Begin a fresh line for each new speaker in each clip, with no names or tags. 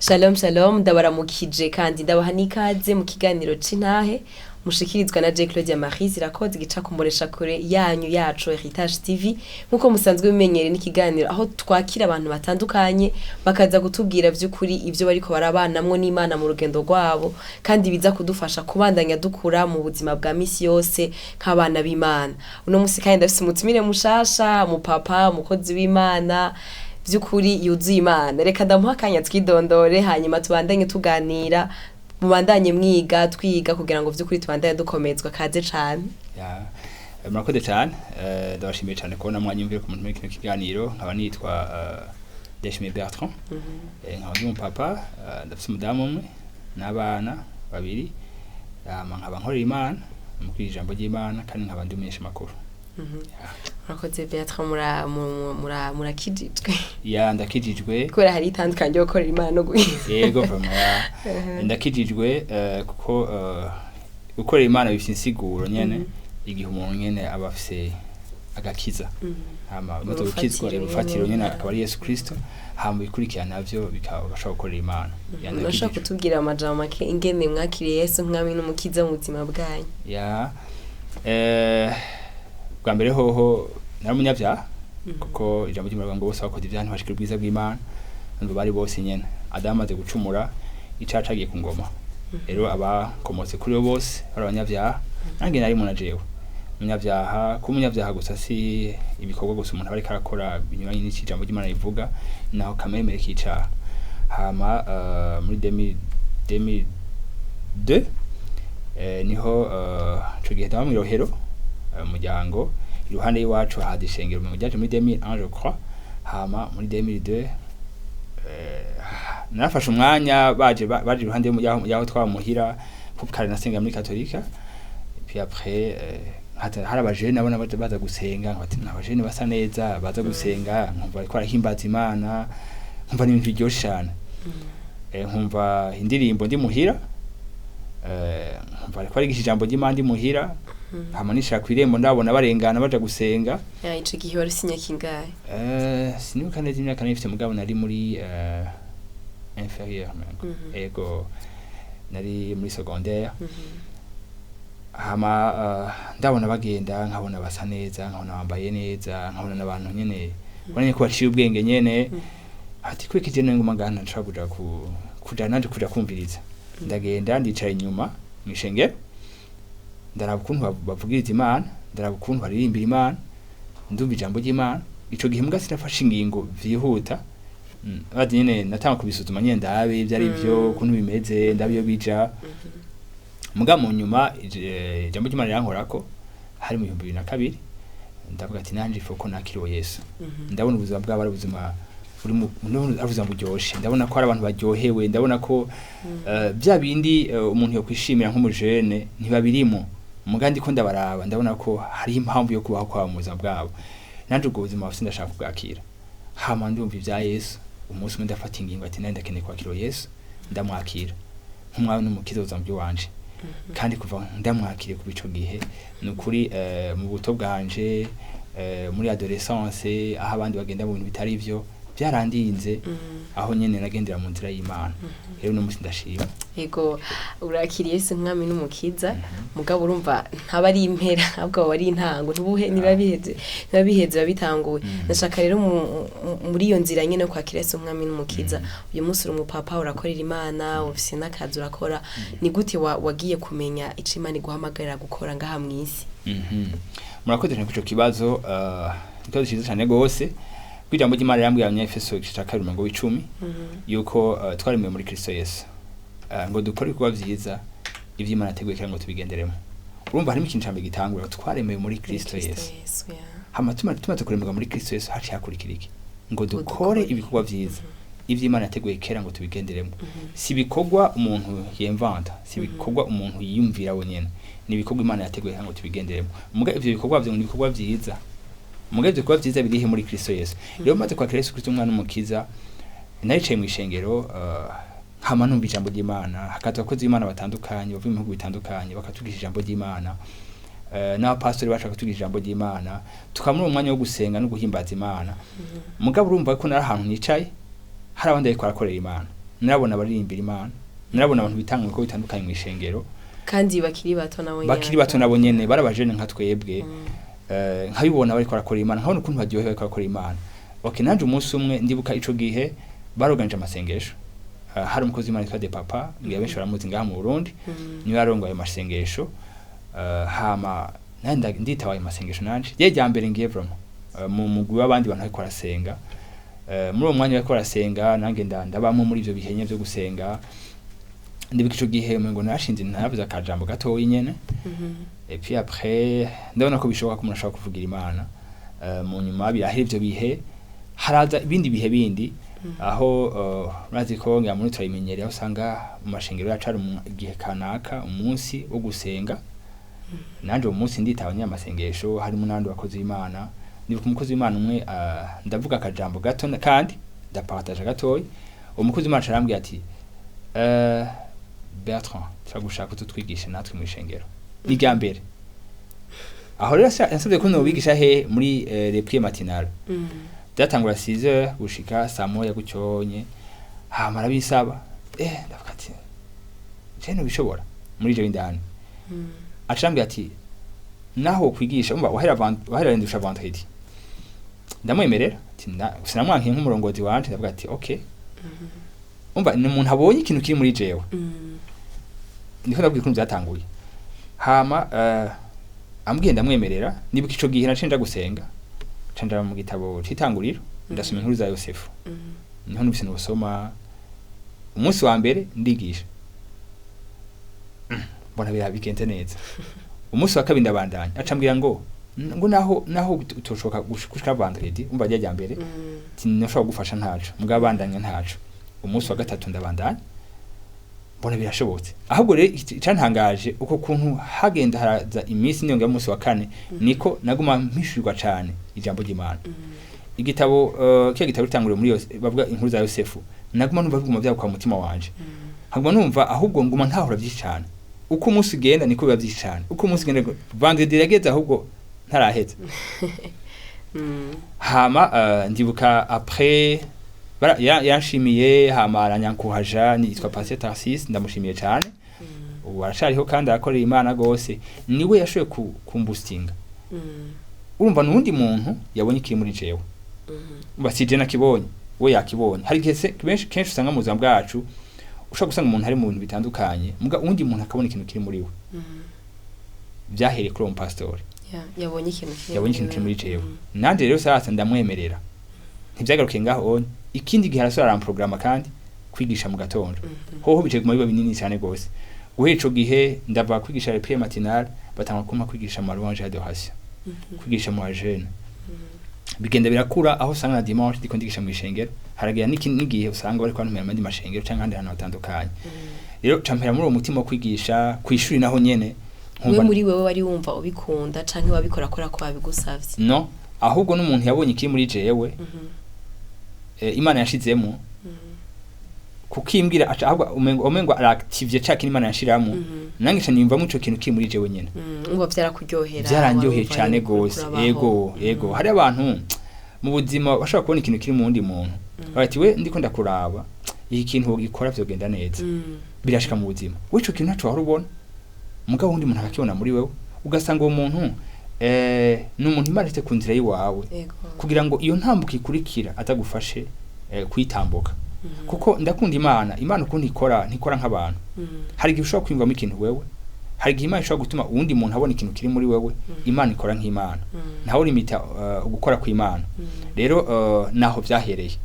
Shalom shalom ndabaramukije kandi ndabaha n'ikaze mu kiganiro c'Intahe mushikirizwa na Claudia Marie zirakoze gica kumboresha kure yanyu yacu Heritage TV nkuko musanzwe bimenyere n'ikiganiro aho twakira abantu batandukanye bakaza gutubwira vy'ukuri ivyo bariko barabanamwo n'Imana mu rugendo rwabo kandi biza kudufasha kubandanya dukura mu buzima bwa misi yose nk'abana b'Imana. Uno musi kandi ndafise umutumire mushasha mu papa umukozi w'Imana vy'ukuri yuzuye Imana. Reka ndamuha akanya twidondore hanyuma tubandanye tuganira mubandanye mwiga twiga kugira ngo vy'ukuri tubandanye dukomezwa kaze cane.
Murakoze cyane ndabashimiye cyane kubona mwanyumvire ku muntu muri kino kiganiro nkaba nitwa Ndayishimiye Bertrand nkaba ndi umupapa ndafise umudamu umwe n'abana babiri nkaba nkorera Imana mu kwijambo ry'Imana kandi nkaba ndi umunyesha makuru.
Murakoze Bertrand murakijijwe.
Ndakijijwe
kubera hari itandukanye ryo gukorera Imana no guhiza.
Yego ndakijijwe kuko gukorera Imana bifite insiguro nyene igihe umuntu nyene aba afise agakiza maze gukizwa urufatiro nyene akaba ari Yesu Kristo hama bikurikirana navyo bikabasha gukorera Imana.
Ndashaka kutubwira amajambo make ingene mwakiriye Yesu nk'amwe n'umukiza mu buzima bwanyu.
Bwa mbere hoho nari umunyavyaha kuko ijambo ry'Imana ngo bose bakoze ibyaha ntibashikira ubwiza bw'Imana ngo bari bose nyene Adamu amaze gucumura icaca agiye ku ngoma rero abakomotse kuri bo bose bari abanyavyaha nange nari muna jewe umunyavyaha ku munyavyaha gusa si ibikorwa gusa umuntu bariko arakora binyuranye n'ijambo ry'Imana rivuga naho kamemere kicaha hama muri 2002 niho ico gihe ndaba mwirohero umuryango iruhande y'iwacu hadishengero mu ryaje muri 2001 je crois hama muri 2002 narafashe umwanya baje iruhande yaho twamuhira kuko kare nasenga muri katolika puis après hari abajene nabona baza gusenga nkati n'abajene basa neza baza gusenga nkumva ariko arahimbaza Imana nkumva n'ibintu biryoshe cyane nkumva indirimbo ndi muhira nkumva ariko ari ijambo ry'Imana ndi muhira hama nishaka kwirembo ndabona barengana baja gusenga.
Ico gihe wari sinya kingahe?
Sinibuka neza imyaka nifite mugabo nari muri inférieur ego nari muri secondaire hama ndabona bagenda nkabona basa neza nkabona bambaye neza nkabona n'abantu nyene bonye ko baciye ubwenge nyene ati kwikije ngoma ngana nshaka kuja nanje kuja kumviriza ndagenda ndicara inyuma mwishenge ndaraba ukuntu bavugiriza Imana ndaraba ukuntu baririmbira Imana ndumva ijambo ry'Imana ico gihe mbwa sinafashe ingingo vyihuta badi nyene natanga kubisuzuma nyene ndabe ivyo ari byo ukuntu bimeze ndabiyo bija mbwa mu nyuma ijambo ry'Imana yankorako hari mu 2002 ndavuga ati nanje foko nakiriwe Yesu ndabona ubuzima bwabo ari ubuzima ubuzima buryoshe ndabona ko hari abantu baryohewe ndabona ko bya bindi umuntu yo kwishimira nk'umujene ntibabirimo mugandi ko ndabaraba ndabona ko hari impamvu yo kubaho kwa muza bwabo nanje ubwo buzima bafite ndashaka kubwakira hama ndumva ivya Yesu umunsi umwe ndafata ingingo ati nari ndakeneye kwakira Yesu ndamwakira nk'umwana n'umukiza uzambye wanje kandi kuva ndamwakire ku bico gihe nukuri mu buto bwanje muri adolescence aho abandi bagenda mu bintu bitari ivyo byarandinze aho nyene nagendera mu nzira y'Imana rero no musi ndashima.
Yego urakiriye Yesu nk'amwe n'umukiza mugabo urumva ntaba ari impera ahubwo wari intango ntubuhe nibabiheze babitanguwe nashaka rero muri iyo nzira nyene kwakira Yesu nk'amwe n'umukiza uyu munsi uri umupapa urakorera Imana ufise n'akazi urakora ni gute wagiye kumenya ico Imana iguhamagarira gukora ngaha mw'isi?
Murakoze cyane kuco kibazo ikibazo cyiza cyane gose kwijambo ry'Imana yambwiye Efeso 2:10 yuko twaremewe muri Kristo Yesu ngo dukore kuba vyiza ivy'Imana ateguye kandi ngo tubigenderemo. Urumva harimo ikintu cyambe gitangura twaremewe muri Kristo Yesu hama tumaze kuremerwa muri Kristo Yesu haci hakurikira iki ngo dukore ibikorwa vyiza ivy'Imana ateguye kera ngo tubigenderemo. Si bikorwa umuntu yemvanta si bikorwa umuntu yiyumvira wonyene ni bikorwa Imana yateguye kandi ngo tubigenderemo. Muga ivyo bikorwa vyo ni bikorwa vyiza mugeze kuba vyiza birihe muri Kristo Yesu. Rero maze kwakira Yesu Kristo umwana n'umukiza naricaye mu ishengero hama numva ijambo ry'Imana hakaza abakozi b'Imana batandukanye bavuye mu bihugu bitandukanye bakatugisha ijambo ry'Imana n'abapastori bashaka kutugisha ijambo ry'Imana tukamura umwanya wo gusenga no guhimbaza Imana. Mugabo urumva ko nari ahantu nicaye hari abandi ariko arakorera Imana narabona abaririmbira Imana narabona abantu bitanga ko bitandukanye mu ishengero
kandi bakiri bato
nabo nyene barabajene nka twebwe nkabibona bariko barakora Imana nkabona ukuntu baryohewe bariko barakora Imana. Okay, nanje umunsi umwe ndibuka ico gihe baroganje amasengesho hari umukozi w'Imana yitwa de papa ngiye benshi baramuzi ngaha mu Burundi niwe yarongoye amasengesho hama nanda nditawaye amasengesho nanje yeje mbere ngiye vraiment mu mugwi w'abandi bantu bariko barasenga muri uwo mwanya bariko barasenga nange ndabamo muri ivyo bihenye byo gusenga ndibuka ico gihe ngo narashinze ntavuze akajambo gatoyi nyene et puis après ndabona ko bishoboka ko umuntu ashobora kuvugira Imana mu nyuma birahera ivyo bihe haraza ibindi bihe bindi aho urazi ko ngira muri turayimenyereye aho usanga mu mashengero yacu ari igihe kanaka umunsi wo gusenga nanje uwo munsi nditaba nyamasengesho harimo nandi wakoze Imana ndibuka umukozi w'Imana umwe ndavuga akajambo gato kandi ndapartage gatoyi umukozi w'Imana arambwiye ati Bertrand turagushaka tutwigishe natwe mu ishengero n'irya mbere aho rero yansabye ko nobigisha he muri les prières matinales byatangura 6h gushika saa moya gucyonye hamara bisaba ndavuga ati je bishobora muri je indani acambye ati naho kwigisha umva wahera ndusha vendredi ndamwemerera ati sinamwankiye nk'umurongozi wanje ndavuga ati okay umva ni umuntu abonye ikintu kiri muri jewe niko ndabwiye ko byatanguye hama ambwiye ndamwemerera ndibuka ico gihe nacenja gusenga canja mu gitabo cy'itanguriro ndasoma inkuru za Yosefu niho nubise nubusoma umunsi wa mbere ndigisha mbona bigenze neza umunsi wa kabiri ndabandanya acambwira ngo naho utoshoka gushika vendredi umva rya mbere tinashobora gufasha ntacu mugabandanya ntacu umunsi wa gatatu ndabandanya mbona birashobotse ahubwo rero icantangaje uko kuntu hagenda haraza iminsi niyo ngya umunsi wa kane niko naguma mpishurwa cyane ijambo ry'Imana igitabo kiya gitabo bitanguriye muri yose bavuga inkuru za Yosefu naguma numva biguma byako kwa mutima wanje haguma numva ahubwo nguma ntahura byinshi cyane uko umunsi ugenda niko biba byinshi cyane uko umunsi ugenda vendredi rageze ahubwo ntaraheze hama ndibuka après yanshimiye hama aranyankuhaja nitwa Pasteur Tarsis ndamushimiye cyane ubu arashariho kandi akorera Imana gose niwe yashoboye kumbustinga urumva nundi muntu yabonye kiri muri jewe basije nakibonye we yakibonye hari kenshi usanga mu buzima bwacu ushaka gusanga umuntu hari mu bintu bitandukanye muga undi muntu akabona ikintu kiri muri we byahereye kuri uwo pastor
yabonye
ikintu kiri muri jewe nanje rero sasa ndamwemerera ntibyagaruke ngaho ikindi gihe arasora aramprograma kandi kwigisha mu gatondo hoho bice mu biba binini cyane gose guheco gihe ndava kwigisha les prières matinales batanga kuma kwigisha mu louange adoration kwigisha mu jeune bigenda birakura aho usanga na dimanche ndiko ndigisha mu ishengero haragira n'igihe usanga bari kwantumira amandi mashengero canke handi hantu hatandukanye rero campera muri uwo mutima wo kwigisha kwishuri naho nyene
we muri wewe wari wumva ubikunda canke wabikora ko babigusavye
no ahubwo n'umuntu yabonye iki muri jewe Imana yashizemo kukimbwira ahubwo umengo aractive cyake Imana yashiramo nangisha nimva muco kintu ki muri jewe nyene
umva byarakuryohera
byaranyoheye cyane gose yego hari abantu mu buzima bashaka kubona ikintu kiri mu wundi muntu bati we ndiko ndakuraba iki kintu ugikora vyogenda neza birashika mu buzima wico kintu naco warubona mugabo wundi muntu akakibona muri wewe ugasanga uwo muntu n'umuntu imarite ku nzira yiwawe kugira ngo iyo ntambuka ikurikira atagufashe kwitambuka kuko ndakunda Imana ukundi ikora nk'abantu hari igihe ushobora kwiyumvamo ikintu wewe hari igihe Imana ishobora gutuma uwundi muntu abona ikintu kiri muri wewe Imana ikora nk'Imana ntaho limita gukora kw'Imana rero naho byahereye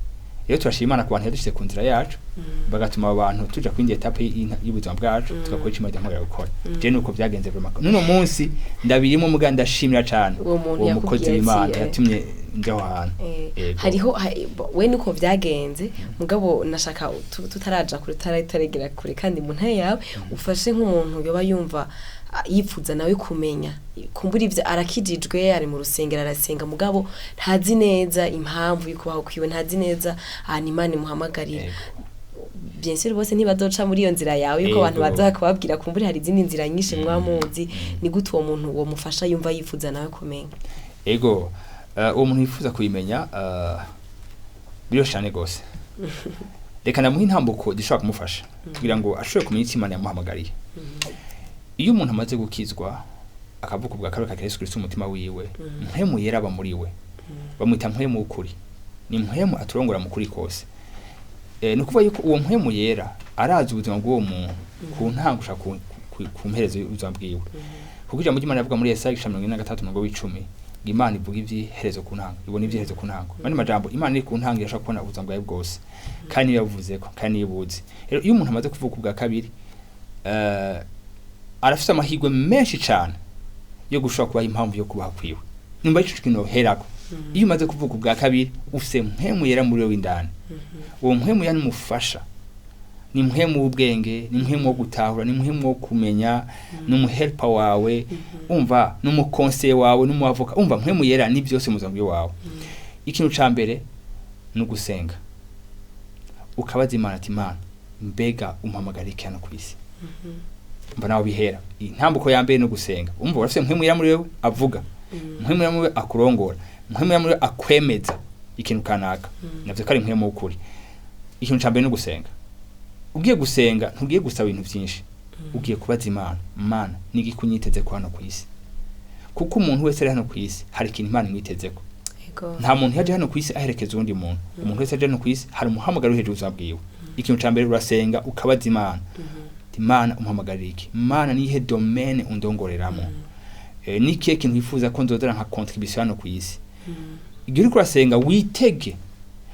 rero turashima Imana ku bantu yadushyize ku nzira yacu bagatuma abantu tuja kwindi etape y'ubuzima bwacu tugakora icyo Imana iduhamagara gukora je nuko byagenze vraiment nuno munsi ndabirimo muga ndashimira cyane uwo mukozi w'Imana yatumye njya ahantu
hariho we nuko byagenze mugabo nashaka tutaraja kure taregera kure kandi mu ntaye yawe ufashe nk'umuntu yoba yumva yipfuza nawe kumenya kumbura ivyo arakijijwe ari mu rusengero arasenga mugabo ntazi neza impamvu yuko kwiwe ntazi neza Imana imuhamagarira bien sûr bose ntibazoca muri iyo nzira yawe yuko abantu baza kubabwira kumbura hari izindi nzira nyinshi mwamuzi ni gute uwo muntu uwo mufasha yumva yifuza nawe kumenya
uwo muntu yifuza kuyimenya biro cyane gose reka namuha intambuko zishobora kumufasha kugira ngo ashobore kumenya icyo Imana yamuhamagariye. Iyo umuntu amaze gukizwa akavuka ubwa kabiri ka Yesu Kristo umutima wiwe, mpemu yera aba muri we, bamwita mpemu w'ukuri, ni mpemu aturongora mu kuri kose. No kuvuga yuko uwo mpemu yera arazi ubuzima bw'uwo muntu ku ntangusha ku mperezo y'ubuzima bwiwe. Kuko ijambo ry'Imana rivuga muri Yesaya 43:10 Imana ivuga ivy'iherezo ku ntango, ibona ivy'iherezo ku ntango. Mani majambo Imana iri ku ntango yashaka kubona ubuzima bwawe bwose, kandi yavuze ko kandi yibuze. Rero iyo umuntu amaze kuvuka ubwa kabiri arafite amahirwe menshi cyane yo gushobora kubaha impamvu yo kubaho kwiwe. Nimba ico kintu herako iyo umaze kuvuka ubwa kabiri ufise mpemu yera muri wewe indani, uwo mpemu yani mufasha, ni mpemu w'ubwenge, ni mpemu wo gutahura, ni mpemu wo kumenya, n'umuhelper wawe, umva n'umukonseiller wawe, n'umuavoka, umva mpemu yera ni byose muzambi wawe. Ikintu ca mbere no gusenga, ukabaza Imana ati Imana mbega umpamagarike hano kwisi. Mbona aho bihera intambuko ya mbere no gusenga. Umva urafise mpemu yera muri wewe avuga, mpemu yera muri wewe akurongora, mpemu yera muri wewe akwemeza ikintu kanaka, navyo kari mpemu w'ukuri. Ikintu ca mbere no gusenga. Ugiye gusenga ntugiye gusaba ibintu byinshi, ugiye kubaza Imana, Mana nigi kunyiteze ko hano kwisi. Kuko umuntu wese ari hano kwisi hari ikintu Imana imwitezeko. Nta muntu yaje hano kwisi aherekeza undi muntu. Umuntu wese aje hano kwisi hari umuhamagaro hejuru uzabwiwe. Ikintu ca mbere urasenga ukabaza Imana. Imana umpamagarira iki? Imana nihe domaine undongoreramo? Nikiye kintu wifuza ko nzodera nka contribution hano kwisi. Igihe uri kurasenga witege.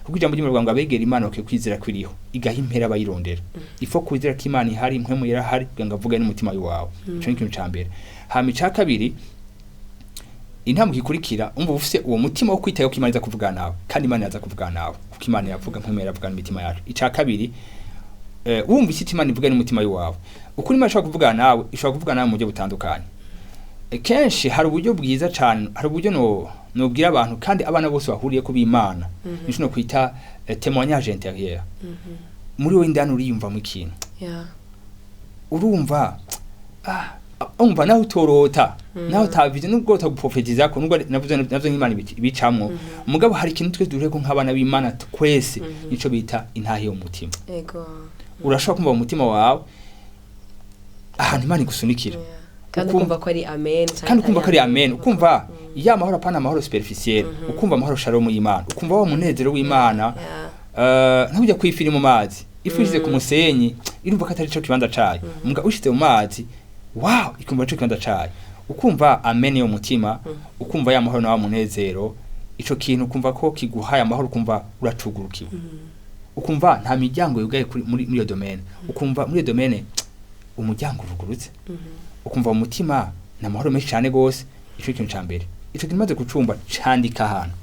Kuko ijambo ry'Imana ngo abegera Imana bakwiye kwizera kwiriho igaha impera abayirondera. Ifo kwizera ko Imana ihari, mpemu yera hari, kugira ngo avuge n'umutima wawe. Ico ni ikintu ca mbere. Hama ica kabiri intambwe ikurikira, umva ufise uwo mutima wo kwitaho ko Imana iza kuvuga nawe, kandi Imana yaza kuvuga nawe kuko Imana yavuga, mpemu yera avuga n'imitima yacu. Ica kabiri wumva icyo Imana ivuga n'umutima wawe. Uko Imana ishobora kuvuga nawe, ishobora kuvuga nawe mu buryo butandukanye. Kenshi hari uburyo bwiza cyane, hari uburyo nobwira abantu kandi abana bose bahuriye ko b'Imana. Nico no kwita témoignage intérieur. Muri we indani uriyumva mu kintu. Urumva umva naho utorota, naho utabize nubwo utaguprofetiza ko nubwo navyo nk'Imana bicamwo. Mugabo hari ikintu twe dureko nk'abana b'Imana twese, nico bita intahe yo mutima. Urashobora kumva mu mutima wawe ahantu Imana igusunikira.
Kandi ukumva ko ari amen.
Kandi ukumva ko ari amen. Ukumva ya mahoro apana mahoro superficiel. Ukumva mahoro shalom y'Imana. Ukumva wa munezero w'Imana. Ntujya kwifira mu mazi. Ifujize ku musenyi, irumva ko atari cyo kibanza cayo. Muga ushitse mu mazi, wow, ikumva cyo kibanza cayo. Ukumva amen yo mutima, ukumva ya mahoro na wa munezero. Ico kintu ukumva ko kiguhaye amahoro, ukumva uracugurukiwe. Ukumva nta miryango yugaye muri iyo domaine. Ukumva muri iyo domaine umuryango uvugurutse. Ukumva mu mutima na mahoro menshi cyane gose. Ico kintu ca mbere. Ico kimaze gucumba candika ahantu.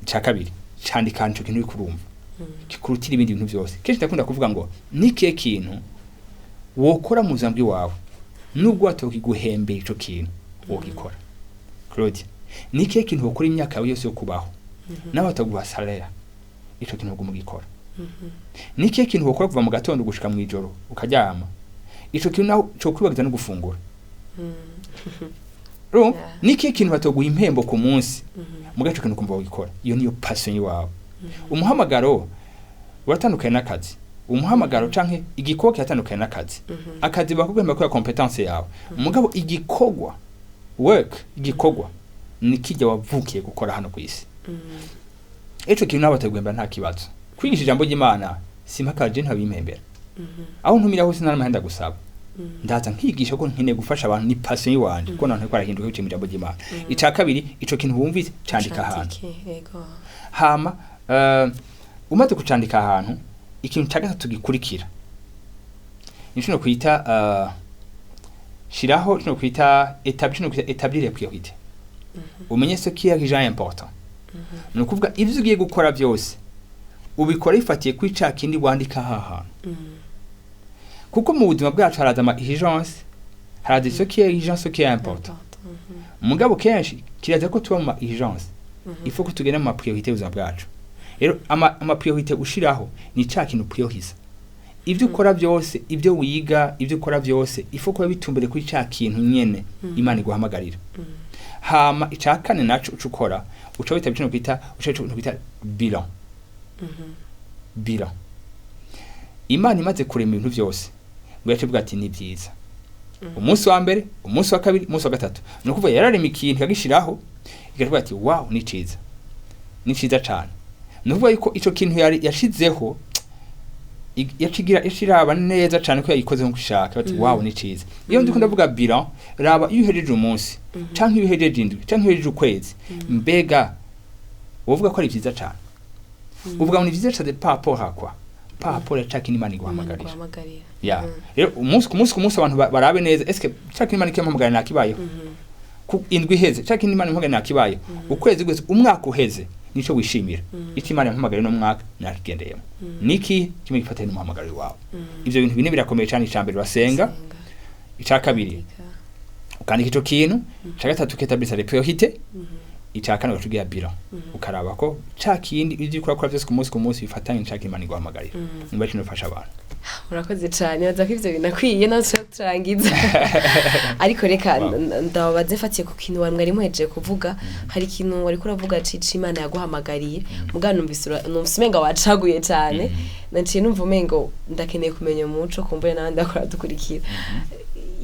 Ca kabiri candika ico kintu bikurumva. Kikurutira ibindi bintu byose. Kenshi ndakunda kuvuga ngo nikiye kintu wokora mu zambwi wawe nubwo atokiguhembera ico kintu wogikora. Claude, nikiye kintu wokora imyaka yawe yose yo kubaho nawe ataguha salaire, ico kintu ugumugikora. Nikiye kintu wokora kuva mu gatondo gushika mu ijoro ukaryama, ico kintu nawe cyo kwibagiza no gufungura. Nikiye kintu batoguha impembo ku munsi mugaco kintu kumva wogikora. Iyo niyo passion yawe. Umuhamagaro uratandukanye n'akazi. Umuhamagaro canke igikoko yatandukanye n'akazi. Akazi bakugomba ko competence yawe. Mugabo igikogwa work, igikogwa nikijya wavukiye gukora hano kwisi. Eco kintu nabategwemba nta kibazo. Kwigisha ijambo ry'Imana simpakaje ntabimembera. Aho ntumira hose naramahenda gusaba. Ndaza nkigisha ko nkene gufasha abantu ni passion yiwanje ko none ko arahinduka cyo mu ijambo ry'Imana. Ica kabiri ico kintu wumvise candika ahantu. Hama umaze kucandika ahantu, ikintu cya gatatu gikurikira nico no kwita shiraho, no kwita établir priorité. Umenye ce qui est déjà important. No kuvuga ivyo ugiye gukora byose ubikora ifatiye kwica kindi wandika ahantu. Kuko mu buzima bwacu haraza ama urgence, haraza ce qui est urgent, ce qui est important. Mugabo kenshi kiraza ko tuba mu urgence. Il faut que tugene mu priorité uzaba bwacu. Rero ama priorité ushiraho ni ca kintu priorize. Ivyo ukora byose, ivyo wiga, ivyo ukora byose, il faut ko bitumbere kuri ca kintu nyene Imana iguhamagarira. Hama ica kane naco ucukora, uca bitabicino kwita bilan. bilan. Imana imaze kurema ibintu byose ngo yacivuga ati ni byiza. Umunsi wa mbere, umunsi wa kabiri, umunsi wa gatatu. Nukuvuga yararema ikintu yagishiraho ikavuga ati wow ni ciza. Ni ciza cyane. Nukuvuga yuko ico kintu yashizeho yashiraba neza cyane ko yayikoze nko gushaka bati wow ni ciza. Iyo ndiko ndavuga bilan raba iyo uhejeje umunsi canke iyo uhejeje indwi canke iyo uhejeje ukwezi mbega uvuga ko ari byiza cyane. Uvuga ngo ni byiza cyane papo hakwa. Papo yacaka Imana iguhamagarira. Ya. Rero umunsi ku munsi abantu barabe neza eske caka Imana ikimuhamagarira nakibayeho. Ku indwi heze caka Imana imuhamagarira nakibayeho. Ukwezi gwese umwaka uheze nico wishimira. Iti Imana imuhamagarira no mwaka nakigendeyemo. Niki kimwe gifatanye n'umuhamagariro wawe. Ivyo bintu bine birakomeye cyane icambere basenga. Ica kabiri ukandika ico kintu, ica gatatu uketablisa les priorités. Ica kane ugacugira bilan. Ukaraba ko ca kindi ivyo ukora byose ku munsi bifatanye n'icaka Imana iguhamagarira. Nimba kino fasha abantu.
Murakoze cyane baza ko ivyo binakwiye no turangiza. Ariko reka ndababaze fatiye ku kintu mwari muhejeje kuvuga hari ikintu wari kuravuga cici Imana yaguhamagariye mugano numvise umenga wacaguye cyane naciye numva umengo ndakeneye kumenya umuco kumbure nabandi akora dukurikira.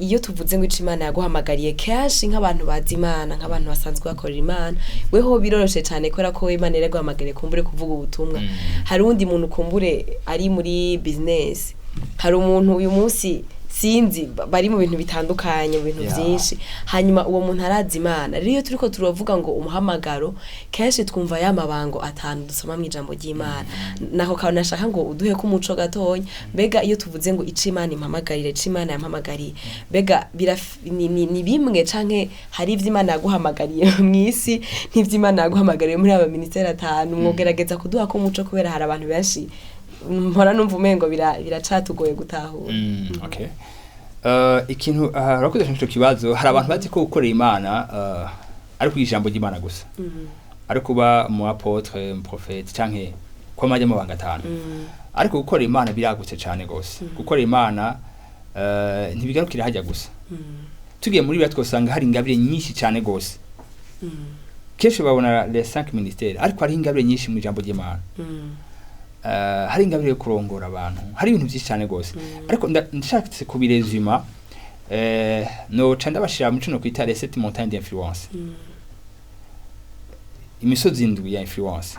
Iyo tuvuze ngo Imana yaguhamagariye cash nk'abantu bazi Imana nk'abantu basanzwe bakorera Imana weho biroroshe cyane kora ko Imana yaguhamagariye kumbure kuvuga ubutumwa. Hari undi muntu kumbure ari muri business, hari umuntu uyu munsi sinzi bari mu bintu bitandukanye mu bintu byinshi hanyuma uwo muntu arazi Imana. Rero iyo turiko turavuga ngo umuhamagaro kenshi twumva yamabango atanu dusoma mu ijambo ry'Imana naho kandi nashaka ngo uduhe ko umuco gatonya mbega iyo tuvuze ngo Imana impamagarire Imana yampamagariye mbega ni bimwe canke hari ivy'Imana yaguhamagariye mu isi n'ivy'Imana yaguhamagariye muri aba ministeri atanu mwogerageza kuduha ko umuco kubera hari abantu benshi mpora numva umengo biracatugoye gutahura.
Okay. Ikintu rakoze cyo kibazo hari abantu bazi ko gukorera Imana ari kwijambo ry'Imana gusa. Ari kuba mu apotre, mu prophète canke ko maje mu banga atanu. Ariko gukorera Imana biragutse cyane gose. Gukorera Imana ntibigarukira hajya gusa. Tugiye muri biratwo sanga hari ingabire nyinshi cyane gose. Kesho babona les 5 ministères ariko hari ingabire nyinshi mu ijambo ry'Imana. Hari ingabire yo kurongora abantu hari ibintu byinshi cyane gose ariko ndashakitse kubirezuma no canda bashira mu cyo kwita les 7 montagnes d'influence. Imisozi indwi ya influence.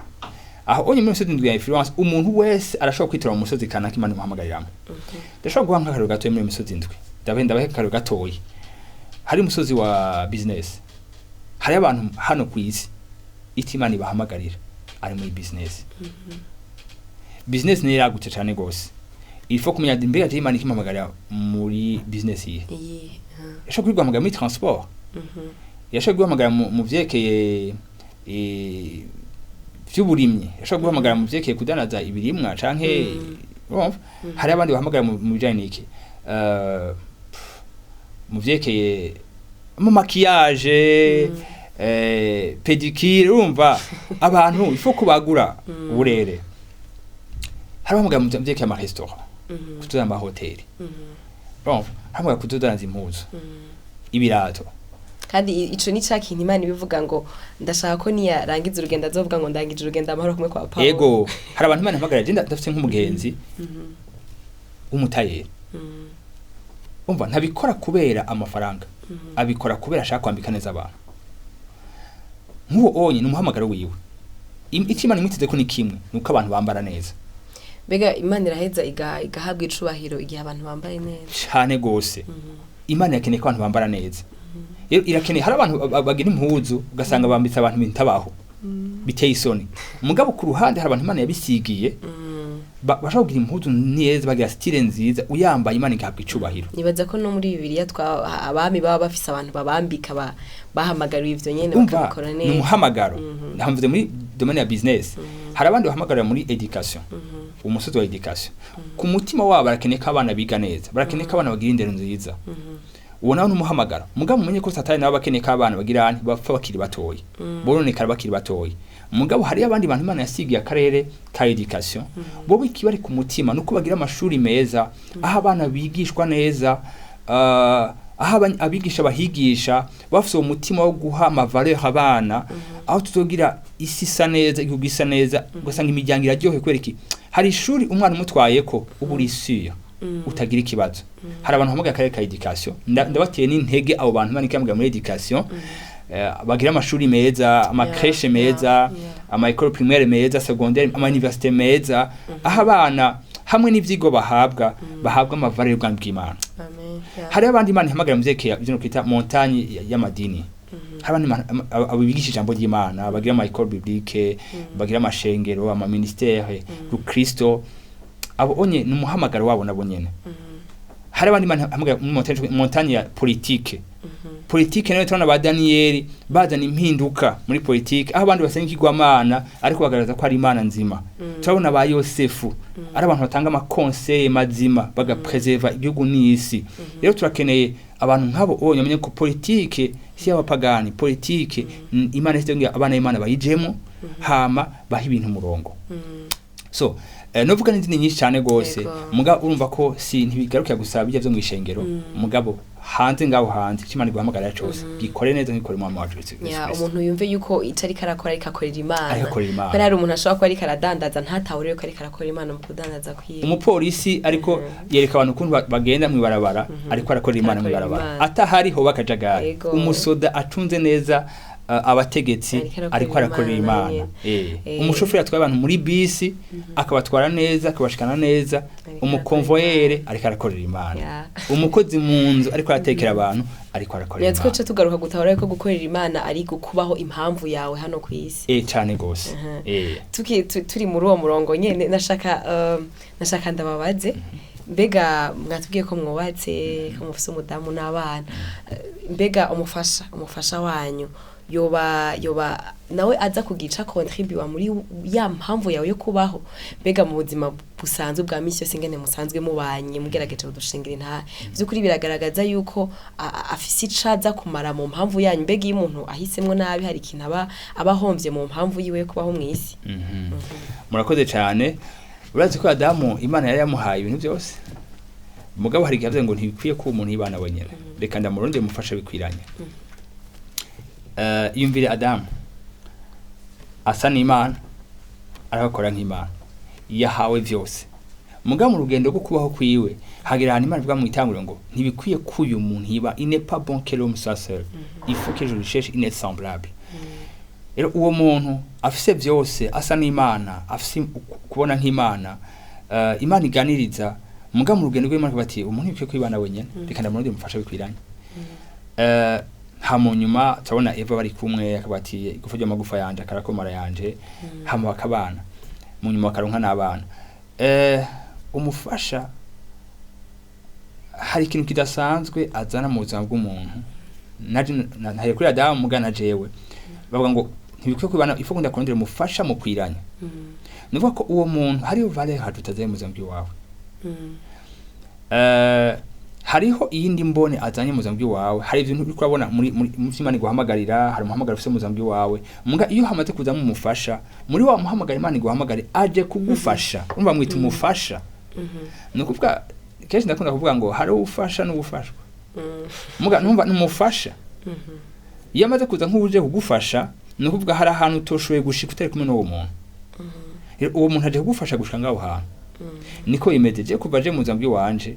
Aho onye imisozi indwi ya influence umuntu wese arashobora kwitira mu musozi kanaka Imana imuhamagarira. Ndashobora guha nk'akarero gato muri imisozi indwi. Ndabenda bahe gatoyi. Hari umusozi wa business. Hari abantu hano ku isi Imana ibahamagarira ari muri business. Business ni yagutse cyane gose. Il faut kumenya mbega Imana ikimamagarira muri business ye. Yashobora kwigwamagara muri transport. Yashobora kwigwamagara mu vyekeye vy'uburimyi. Yashobora kwigwamagara mu vyekeye kudanaza ibirimwa canke hari abandi bahamagara mu bijanye n'iki. Mu vyekeye mu maquillage pedicure urumva abantu il faut kubagura uburere. Hari bamugaye mu vyekeye ama restaurant. Kutuza ama hoteli. Bon, hamwe kutudanza impuzu. Ibirato.
Kandi ico ni cyakintu Imana ibivuga ngo ndashaka ko niya rangiza urugendo azovuga ngo ndangije urugendo amahoro kumwe kwa Paulo.
Yego, hari abantu Imana mpagara je ndafite nk'umugenzi. Umutayeri. Umva ntabikora kubera amafaranga. Abikora kubera ashaka kwambika neza abantu. Nk'uwo onye n'umuhamagaro wiwe. Imana imwiteze ko ni kimwe nuko abantu bambara neza.
Bega Imana iraheza igahabwa icubahiro igihe abantu bambaye neza.
Cyane gose. Imana yakeneye ko abantu bambara neza. Irakeneye hari abantu bagira impuzu ugasanga bambitse abantu bintabaho. Biteye isoni. Mugabo ku ruhande hari abantu Imana yabisigiye. Bashaka kugira impuzu neza bagira style nziza uyambaye Imana igahabwa icubahiro.
Nibaza ko no muri Bibiliya abami baba bafise abantu babambika bahamagariwe ivyo nyene bakabikora neza.
Ni muhamagaro. Ndahamvuze muri domaine ya business. Hari abandi bahamagarira muri education. Umusozi wa education. Ku mutima wabo barakeneye ko abana biga neza. Barakeneye ko abana bagira indero nziza. Uwo nawo n'umuhamagaro. Mugabo mumenye ko Satani nabo bakeneye ko abana bagira bapfa bakiri batoyi. Boronekara bakiri batoyi. Mugabo hari abandi bantu Imana yasigiye akarere ka education. Bo bikibari ku mutima nuko bagira amashuri meza, aho abana bigishwa neza, aho abigisha bahigisha, bafite umutima wo guha amavaleur abana, aho tuzogira isi isa neza, igihugu isa neza, ugasanga imiryango iraryohe kwereki hari ishuri umwana umutwaye ko ubu urisuye utagira ikibazo hari abantu hamwe akarere ka education ndabateye n'intege abo bantu bani kambwa muri education bagira amashuri meza amakreshe meza ama école primaire meza secondaire ama université meza aho abana hamwe n'ivyigo bahabwa amavare y'ubwami bw'Imana. Hari abandi Imana ihamagara muzekera ibyo kwita montagne y'amadini. Hari abandi abigisha ijambo ry'Imana bagira ama école biblique bagira amashengero ama ministère du Kristo abo onye n'umuhamagaro wabo nabo nyene. Hari abandi Imana ihamagara montagne ya politique. Politique nayo tubona ba Daniel bazana impinduka muri politique aho abandi basenga igwamana ariko bagaragaza ko ari Imana nzima. Turabona ba Yosefu ari abantu batanga ama conseil mazima bagapreserva igihugu n'isi. Rero turakeneye abantu nkabo onyamenye ko politique si abapagani politique Imana isitenga abana y'Imana bayijemo hama baha ibintu murongo. So novuga n'izindi nyinshi cyane gose mugabo urumva ko si ntibigaruka gusaba bijya byo mu ishengero mugabo hanze ngaho hanze kimana guhamagara cyose gikore neza nkikore mu wacu
umuntu yumve yuko itari karakora ariko akorera Imana ko ari umuntu ashobora ko ari karadandaza ntatahure ko ari karakora Imana mu kudandaza kwiye umupolisi ariko yereka abantu kuntu bagenda mu barabara ariko arakora Imana mu barabara atahariho bakajagara umusoda acunze neza abategetsi ariko arakorera Imana umushoferi atwaye abantu muri bisi akabatwara neza akabashikana neza umukonvoyere ariko arakorera Imana umukozi munzu ariko aratekera abantu ariko arakorera Imana yatwe tugaruka gutahura ko gukorera Imana ari gukubaho impamvu yawe hano ku isi
cyane gose
turi muri uwo murongo nyene nashaka ndababaze mbega mwatubwiye ko mwubatse ko mufise umudamu n'abana mbega umufasha wanyu yoba nawe aza kugica contribute muri ya mpamvu yawe yo kubaho mbega mu buzima busanzwe bwa misi yose ngene musanzwe mubanye mugerageje udushingira Intahe byukuri biragaragaza yuko afise icaza kumara mu mpamvu yanyu mbega iyo umuntu ahisemwe nabi hari ikintu abahomvye mu mpamvu yiwe yo kubaho mwisi.
Murakoze cyane urazi ko Adamu Imana yari yamuhaye ibintu byose mugabo hari gihe ngo ntibikwiye ko umuntu yibana wenyene reka ndamuronde mufasha bikwiranye. Yumvire Adamu asa n'Imana arakora nk'Imana yahawe byose mugabo mu rugendo rwo kubaho kwiwe hagira Imana ivuga mu itanguriro ngo ntibikwiye kuyu muntu yiba il n'est pas bon que l'homme soit seul il faut que je lui cherche une semblable. Rero uwo muntu afise byose asa n'Imana afise kubona nk'Imana Imana iganiriza mugabo mu rugendo rw'Imana bati umuntu bikwiye kwibana wenyene reka ndamuronde mufasha bikwiranye. Hamunyuma tabona Eva bari kumwe akabati gufujya amagufa yanje akarakomara yanje hama bakabana munyuma akaronka n'abana umufasha hari ikintu kidasanzwe azana mu buzima bw'umuntu naje kuri Adamu mugana jewe bavuga ngo ntibikwiye kwibana ifo kunda kurondera umufasha mu kwiranya nuvuga ko uwo muntu hariyo valeur hatutaze mu buzima bwawe hariho iyindi mbone azanye mu zambi wawe hari ibintu uri kurabona muri Imana guhamagarira hari umuhamagaro ufite mu zambi wawe muga iyo hamaze kuza mu mufasha muri wa muhamagara Imana guhamagare aje kugufasha umva mwita umufasha nukuvuga kenshi ndakunda kuvuga ngo hari ufasha n'ubufashwa muga numva n'umufasha iyo amaze kuza nk'ubuje kugufasha nukuvuga hari ahantu utoshoye gushika utari kumwe n'uwo muntu uwo muntu aje kugufasha gushika ngaho hantu niko imedeje kuva je mu zambi wanje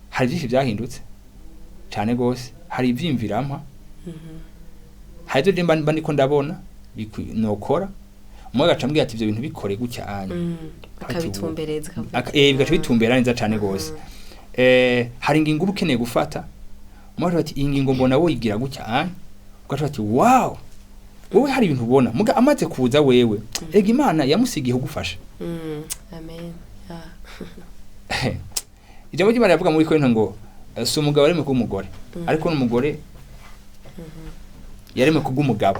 hari byinshi byahindutse cyane gose hari ivyimvirampa hari byo mba ndiko ndabona nokora umwe gacambwiye ati ibyo bintu bikore gutya anya
akabitumbereza
bigaca bitumbera neza cyane gose hari ingingo ubukeneye gufata umwe ati ingingo mbona wo yigira gutya anya ugaca ati wow wowe hari ibintu ubona muga amaze kuza wewe ega Imana yamusigiye kugufasha
amen
ijambo ry'Imana yavuga muri Korinto ngo si umugabo areme kugumugore ariko n'umugore yareme kugumugabo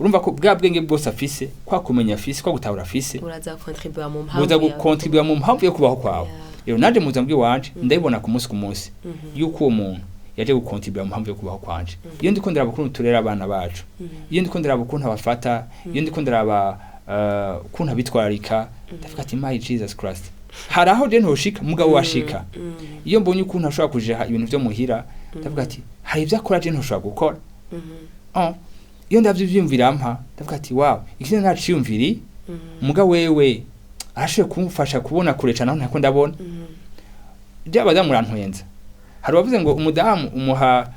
urumva ko bwa bwenge bwose afise kwa kumenya afise kwa gutahura afise
uraza contribuer
mu mpamvu yo kubaho kwawe rero naje mu zambi wanje ndabibona ku munsi yuko uwo muntu yaje gukontribuer mu mpamvu yo kubaho kwanje iyo ndiko ndaraba ukuntu turera abana bacu iyo ndiko ndaraba ukuntu abafata iyo ndiko ndaraba ukuntu abitwarika ndavuga ati my Jesus Christ hari aho je ntoshika mugabo washika iyo mbonye ukuntu ashobora kujeha ibintu byo muhira ndavuga ati hari ibyo akora je ntoshobora gukora iyo ndavyo byumvira mpa ndavuga ati wow ikindi naciyumviri mugabo wewe arashoboye kumufasha kubona kure cyane aho ntako ndabona bya badamu rantwenza hari bavuze ngo umudamu umuha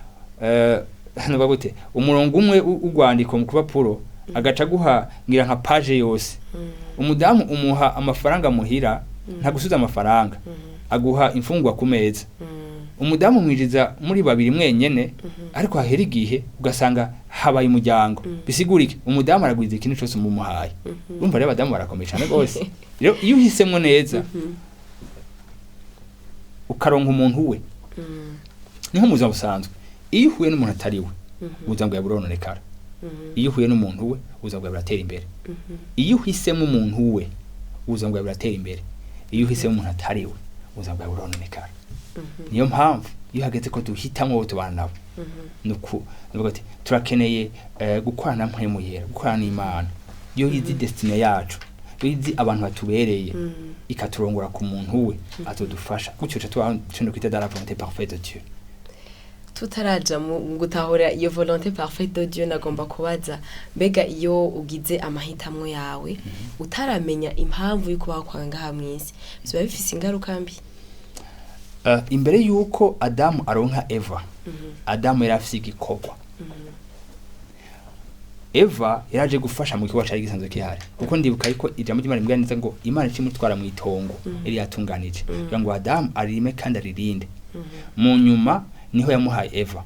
hano bagute umurongo umwe ugwandiko mu kubapuro agaca guha ngira nka page yose umudamu umuha amafaranga muhira nta gusuza amafaranga aguha imfungwa ku meza umudamu mwinjiza muri babiri mwenyene ariko hahera igihe ugasanga habaye umuryango bisigurike umudamu aragwiza ikintu cyose mumuhaye urumva rero abadamu barakomeye cyane gose rero iyo uhisemwe neza ukaronka umuntu we niho muzima busanzwe iyo uhuye n'umuntu atari we ubuzima bwawe burononekara iyo uhuye n'umuntu we ubuzima bwawe buratera imbere iyo uhisemo umuntu we ubuzima bwawe buratera imbere iyo uhisemo umuntu atari we ubuzima bwawe burononekara niyo mpamvu iyo hageze ko duhitamo abo tubana nabo nuko ati turakeneye gukorana mpemu yera gukorana n'Imana iyo yizi destiny yacu yizi abantu batubereye ikaturongora ku muntu we atodufasha gutyo cyo kwita la volonté parfaite de Dieu.
Tutaraja mu gutahura iyo volonté parfaite de Dieu nagomba kubaza mbega iyo ugize amahitamwo yawe utaramenya impamvu yuko bakwanga hamwisi biba bifise ingaruka mbi.
Imbere yuko Adamu aronka Eva Adamu yarafise igikorwa Eva yaraje gufasha mu kiwa cyari gisanzwe kihari kuko ndibuka yuko ijambo ry'Imana rimbwira neza ngo Imana ikimutwara mu itongo eri yatunganije ngo Adamu aririme kandi aririnde mu nyuma niho yamuhaye Eva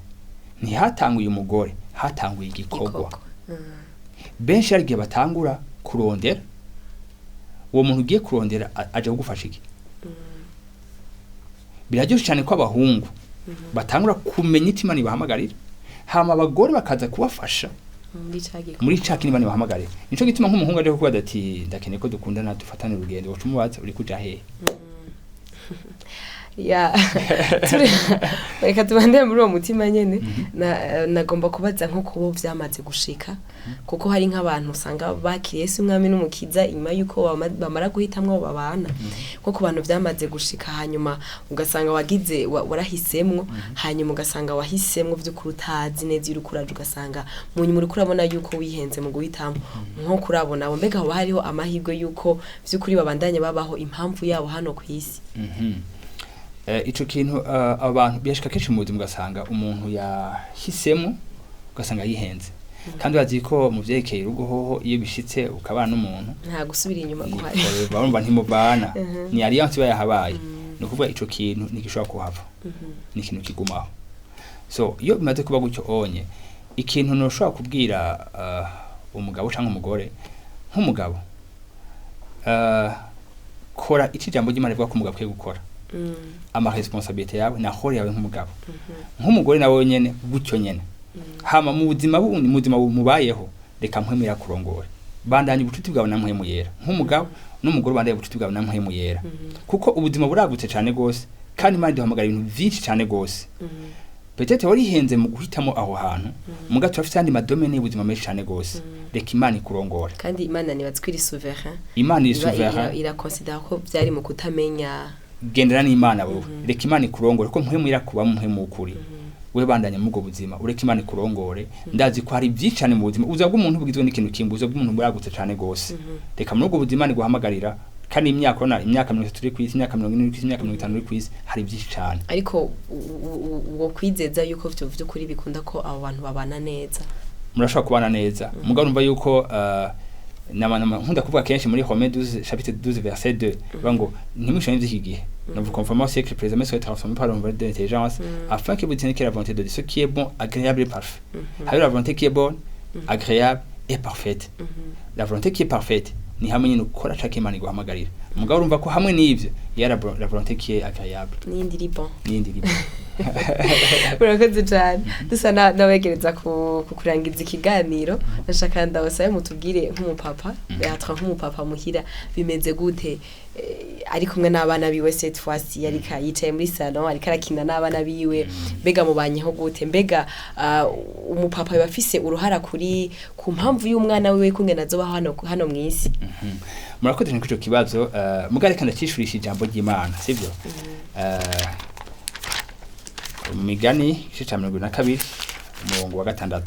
ntihatanguye umugore hatanguye igikorwa benshi yarigiye batangura kurondera uwo muntu ugiye kurondera aje kugufasha iki birajyoshe cyane ko abahungu batangura kumenya itima nibahamagarira hama abagore bakaza kubafasha muri caki niba nibahamagarira nico gituma nk'umuhungu aje kuvuga ati ndakeneye ko dukundana dufatane urugendo wacumubaza uri kuja he
ya reka tubande muri uwo mutima nyene nagomba kubaza nko kubo vyamaze gushika kuko hari nk'abantu usanga bakiriye Yesu umwami n'umukiza inyuma yuko bamara guhitamwo babana nko ku bantu vyamaze gushika hanyuma ugasanga wagize warahisemwo hanyuma ugasanga wahisemwo vy'ukuri utazi neza urukuraje ugasanga mu nyuma uri kurabona yuko wihenze mu guhitamo nko kurabona bo mbega haba hariho amahirwe yuko vy'ukuri babandanye babaho impamvu yabo hano ku isi.
Ico kintu abantu byashika kenshi mu buzima ugasanga umuntu yahisemo ugasanga yihenze kandi bazi ko mu vyerekeye urugo hoho iyo bishitse ukabana n'umuntu
nta gusubira inyuma guhari
barumva ntimubana ni alliance bayahabaye no kuvuga ico kintu nikishobora kuhava ni ikintu kigumaho so iyo bimaze kuba gutyo onye ikintu no shobora kubwira umugabo canke umugore nk'umugabo kora ikijambo ry'Imana rivuga ko umugabo kwiye gukora ama responsabilité yawe na hori yawe nk'umugabo nk'umugore nawe nyene gutyo nyene hama mu buzima bundi muzima mubayeho reka mpwemera kurongora bandanye ubucuti bwawe na mpwemu yera nk'umugabo n'umugore bandanye ubucuti bwawe na mpwemu yera kuko ubuzima buragutse cyane gose kandi Imana iduhamagara ibintu byinshi cyane gose peut-être wari henze mu guhitamo aho hantu muga turafite andi madomene y'ubuzima menshi cyane gose reka Imana ikurongora
kandi Imana nibatswiri souverain
Imana iri souverain
iraconsidera ko byari mu kutamenya
gendera n'Imana wowe reka Imana ikurongore ko mpwemu irakuba mpwemu ukuri we bandanya mu buzima ureka Imana ikurongore ndazi ko hari byicane mu buzima uza bw'umuntu bugizwe n'ikintu kimbuzo bw'umuntu buragutse cyane gose reka muri ubwo buzima ni guhamagarira kandi imyaka 30 turi ku isi imyaka 40 ku isi imyaka 50 ku isi hari byinshi cyane
ariko uwo kwizeza yuko byo kuri bikunda ko abo bantu babana neza
murashobora kubana neza mugabo numva yuko nkunda kuvuga kenshi muri Romains 12 chapitre 12 verset 2 bango ntimushanye iki gihe nous vous conformons au siècle présent mais soyez transformés par la nouvelle de l'intelligence afin que vous teniez la volonté de Dieu ce qui est bon agréable et parfait la volonté qui est bonne agréable et parfaite la volonté qui est parfaite ni hamwe nyine ukora chake Imana iguhamagarira mugabo urumva ko hamwe n'ivyo la volonté qui est agréable
ni indiribo urakoze cyane dusa nawegereza kukurangiza ikiganiro nashaka ndabasaye mutubwire nk'umupapa Bertrand nk'umupapa muhira bimeze gute ari kumwe n'abana biwe cette fois yari yicaye muri salon ari karakina n'abana biwe mbega mubanyeho gute mbega umupapa bafise uruhara kuri ku mpamvu y'umwana wiwe kungena azoba hano mwisi.
Murakoze cyane kuri kibazo mugare kandi cyishurisha ijambo ry'Imana sivyo Migani cya 22 umurongo wa 6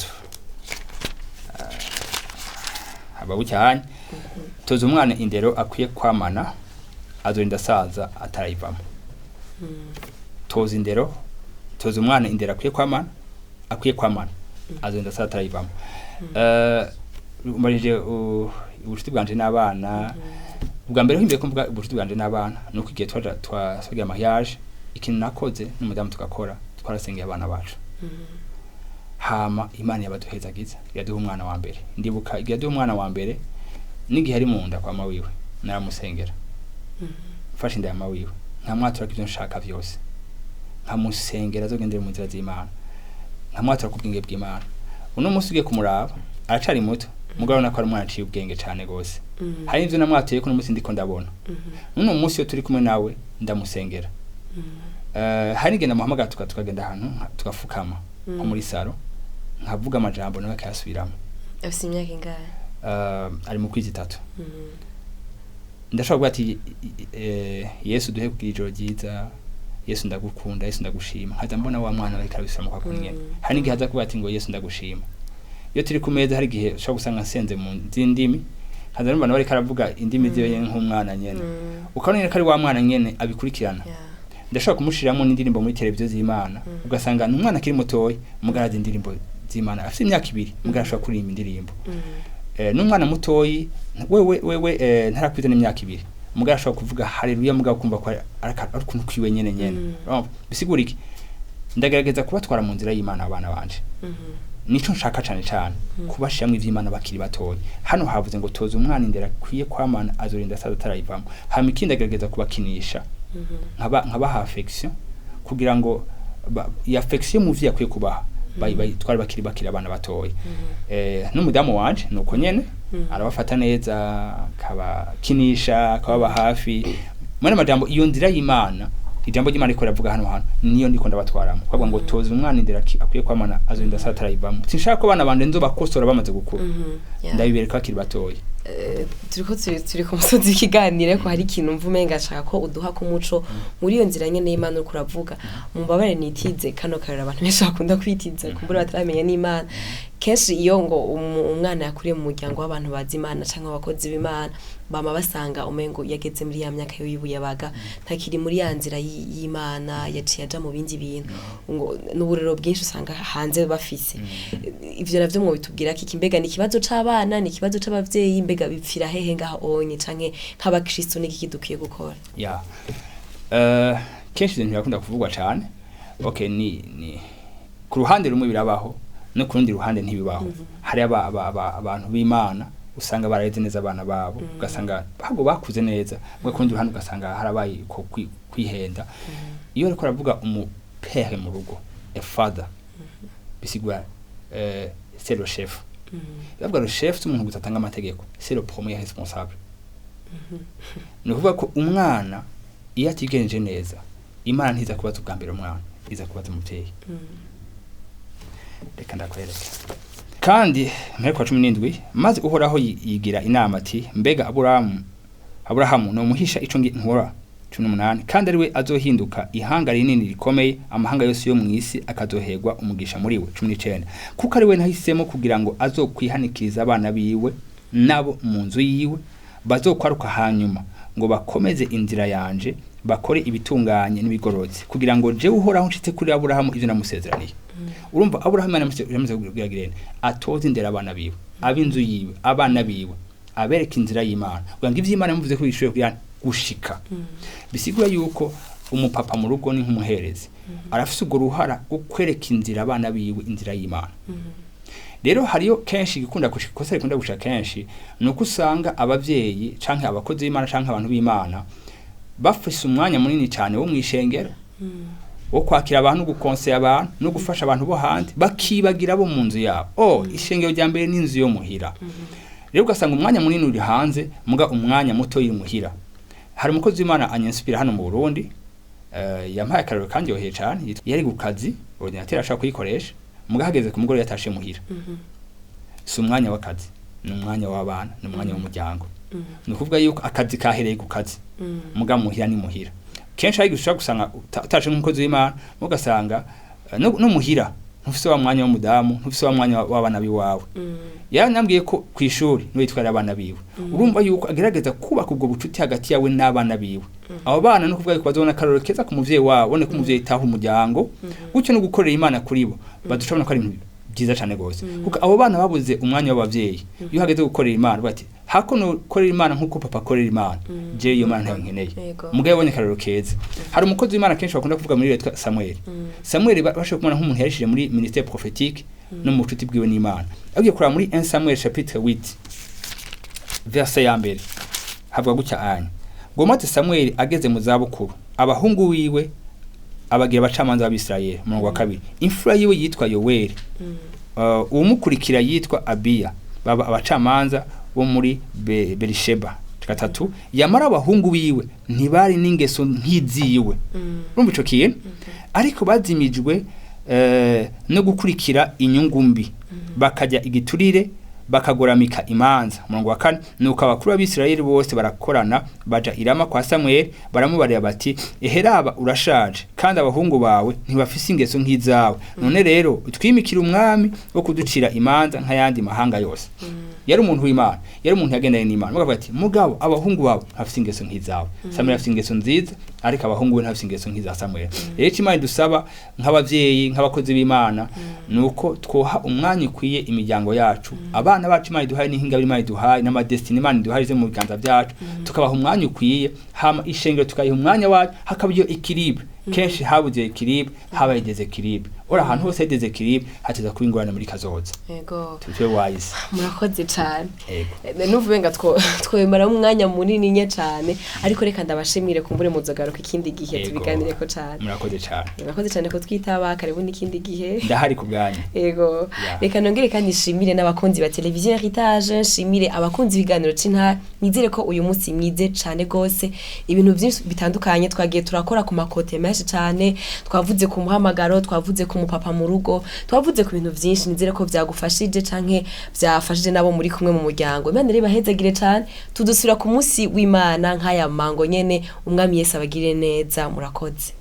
ababucyanye toza umwana indero akwiye kwamana azorinda saza atarayivamo toza indero toza umwana indero akwiye kwamana azorinda saza atarayivamo umarije ubucuti bwanje n'abana ubwa mbere himbiye kumvuga ubucuti bwanje n'abana nuko igihe twasogira mariage ikintu nakoze n'umudamu tugakora twarasengeye abana bacu hama Imana yabaduhezagiza yaduha umwana wa mbere ndibuka igihe yaduha umwana wa mbere n'igihe ari mu nda kwa mawiwe naramusengera fasha inda ya mawiwe nkamwatura ibyo nshaka byose nkamusengera azogendera mu nzira z'Imana nkamwatura kubwinge bw'Imana uno munsi ugiye kumuraba aracari muto mugabo nakora umwana aciye ubwenge cyane gose hari ivyo namwatuye ko n'umunsi ndiko ndabona uno munsi yo turi kumwe nawe ndamusengera hari ngenda muhamagara tukagenda ahantu tugafukama nko muri saro nkavuga amajambo nawe akayasubiramo
afite imyaka ingahe
ari mu kwezi 3 ndashobora kuvuga ati Yesu duhe kugira ijoro ryiza Yesu ndagukunda Yesu ndagushima haza mbona wa mwana ariko arabisoma kwa kunye hari ngiye haza kuvuga ati ngo Yesu ndagushima iyo turi ku meza hari gihe ushobora gusanga nsenze mu zindimi haza mbona bari karavuga indimi ziye nk'umwana nyene ukabona ko ari wa mwana nyene abikurikirana ndashobora kumushiramo n'indirimbo muri televiziyo z'Imana ugasanga n'umwana kiri mutoyi mugaraza indirimbo z'Imana afite imyaka 2 mugarashobora kuririmba indirimbo n'umwana mutoyi wewe ntarakwiza n'imyaka 2 mugarashobora kuvuga haleluya mugabo kumva ko ari kuntu kwiwe nyene bisigura iki ndagerageza kubatwara mu nzira y'Imana abana banje nico nshaka cyane kubashiramo ivy'Imana bakiri batoyi hano havuze ngo toza umwana indera kwiye kwamana azorinda saza atarayivamo hama ikindi ndagerageza kubakinisha nkaba affection kugira ngo ya affection mu vya kwiye kubaha bayi twari bakiri abana batoyi n'umudamu wanje nuko nyene arabafata neza kabakinisha kababa hafi mwana majambo iyo ndira y'Imana ijambo ry'Imana riko ravuga hano niyo ndiko ndabatwaramo kwavuga ngo toza umwana indera akwiye kwamana azorinda saza atarayivamo sinshaka ko bana bande nzo bakosora bamaze gukura ndabibereka bakiri batoyi
turi ku musozi w'ikiganiro ko hari ikintu mvumenga ashaka ko uduha ku muco muri iyo nzira nyene y'Imana uko uravuga mumbabare nitize kano karera abantu benshi bakunda kwitiza kumbura bataramenya n'Imana kenshi iyo ngo umwana yakuriye mu muryango w'abantu bazi Imana cyangwa abakozi b'Imana bama basanga umengo yageze muri ya myaka y'ubuyabaga ntakiri muri ya nzira y'Imana yaciye aja mu bindi bintu ngo n'uburero bwinshi usanga hanze bafise ivyo navyo mwo bitubwira ko ikimbega ni kibazo c'abana ni kibazo c'abavyeyi mbega bipfira hehe ngaha onye canke nk'abakristo n'iki dukwiye gukora
kenshi ibintu birakunda kuvugwa cyane okay ni ku ruhande rumwe birabaho no ku rundi ruhande ntibibaho hari abantu b'Imana usanga barayeze neza abana babo ugasanga bago bakuze neza mwe kundi ruhande ugasanga harabaye ko kwihenda iyo ariko aravuga umupere mu rugo a father bisigwa c'est le chef yavuga le chef umuntu gutanga amategeko c'est le premier responsable no kuvuga ko umwana iyo atigenje neza Imana ntiza kubaza ubwambere umwana iza kubaza umuvyeyi reka ndakwereka kandi mpeko 17 maze uhoraho yigira inama ati mbega Aburahamu no muhisha ico nkora 18 kandi ariwe azohinduka ihanga rinini rikomeye amahanga yose yo mwisi akazoherwa umugisha muri we 19 kuko ariwe nahisemo kugira ngo azokwihanikiriza abana biwe nabo mu nzu yiwe bazokwaruka hanyuma ngo bakomeze inzira yanje bakore ibitunganye n'ibigorotse kugira ngo je uhoraho nshitse kuri Aburahamu ivyo namusezeraniye urumva Aburahamu yamaze kubwira atoza indera abana biwe abinzu yiwe abana biwe abereka inzira y'Imana kugira ngo ivy'Imana yamuvuze ko bishoboye gushika bisigura yuko umupapa mu rugo ni nk'umuherezi arafise ubwo ruhara ukwereka inzira abana biwe inzira y'Imana rero hariyo kenshi gikunda gushikosa rikunda gusha kenshi nuko usanga abavyeyi canke abakozi b'Imana canke abantu b'Imana bafise umwanya munini cyane wo mwishengero wo kwakira abantu gukonseye abantu no gufasha abantu bo handi bakibagira bo mu nzu yabo ishengero rya mbere n'inzu yo muhira rero ugasanga umwanya munini uri hanze muga umwanya muto yimuhira hari umukozi w'Imana anyenspira hano mu Burundi yampaye akarero kandi yoheye cyane yari gukazi ordinateur ashaka kuyikoresha muga hageze ku mugore yatashe muhira si umwanya w'akazi ni umwanya w'abana ni umwanya w'umuryango ni kuvuga yuko akazi kahereye ku kazi muga muhira ni muhira kenshi ari gushaka gusanga utashe nk'umukozi w'Imana mugasanga no muhira ntufise wa mwanya w'umudamu ntufise wa mwanya w'abana biwawe yanambwiye ko kwishuri no yitwara abana biwe urumva yuko agerageza kubaka ubwo bucuti hagati yawe n'abana biwe abo bana no kuvuga ko bazona karoro keza ku muvyeyi wabo bone ko umuvyeyi taho umuryango gutyo no gukorera Imana kuri bo baducabona ko ari ibintu byiza cyane gose kuko abo bana babuze umwanya w'abavyeyi iyo hageze gukorera Imana bati hako no korera Imana nkuko papa korera Imana je iyo Imana ntayo nkeneye mugaye bonye karoro keza hari umukozi w'Imana kenshi bakunda kuvuga muri retwa Samuel bashoboye kumana nk'umuntu yarishije muri ministère prophétique no mu bucuti bwiwe n'Imana agiye kuraba muri 1 Samuel chapitre 8 verset ya mbere havuga gutya anya ngo mate Samuel ageze mu zabukuru abahungu wiwe abagira abacamanza b'Abisirayeli mu wa kabiri imfura yiwe yitwa Yoweli umukurikira yitwa Abiya baba abacamanza bo muri Berisheba gatatu yamara abahungu biwe ntibari n'ingeso nkiziwe urumva ico kintu ariko bazimijwe no gukurikira inyungu mbi bakajya igiturire bakagoramika imanza umurongo wa 4 nuko abakuru b'Abisirayeli bose barakorana baja irama kwa Samuel baramubarira bati eheraba urashaje kandi abahungu bawe ntibafise ingeso nk'izawe none rero utwimikira umwami wo kuducira imanza nk'ayandi mahanga yose yari umuntu w'Imana yari umuntu yagendanye n'Imana mugavuga ati mugabo abahungu bawe ntafise ingeso nk'izawe Samuel afise ingeso nziza ariko abahungu be ntafise ingeso nk'iza Samuel rero Imana dusaba nk'abavyeyi nk'abakozi b'Imana nuko twoha umwanya ukwiye imiryango yacu abana bacu Imana duhaye n'inhinga Imana duhaye n'amadestiny Imana duhaye ze mu biganza byacu tukabaha umwanya ukwiye hama ishengero tukayiha umwanya wacu hakabiyo equilibre kenshi habuze equilibre habaye desequilibre ora ahantu hose desequilibre hateza kuba ingorane muri kazoza
yego
tutwe wise
murakoze cyane
yego
nuvubenga twemara umwanya munini nye cyane ariko reka ndabashimire kumbure muzagaruka ikindi gihe tubiganire ko cyane murakoze cyane ko twitaba karibu n'ikindi gihe ndahari kubganya yego reka nongere kandi nshimire n'abakunzi ba televiziyo Heritage nshimire abakunzi biganiro c'Intahe nizere ko uyu munsi mwize cyane gose ibintu byinshi bitandukanye twagiye turakora ku makote menshi cyane twavuze ku muhamagaro twavuze ku mupapa mu rugo twavuze ku bintu byinshi nizere ko byagufashije canke byafashije nabo muri kumwe mu muryango Imana reba hezagire cyane tudusubira ku munsi w'Imana nk'aya mango nyene umwami Yesu abagire neza murakoze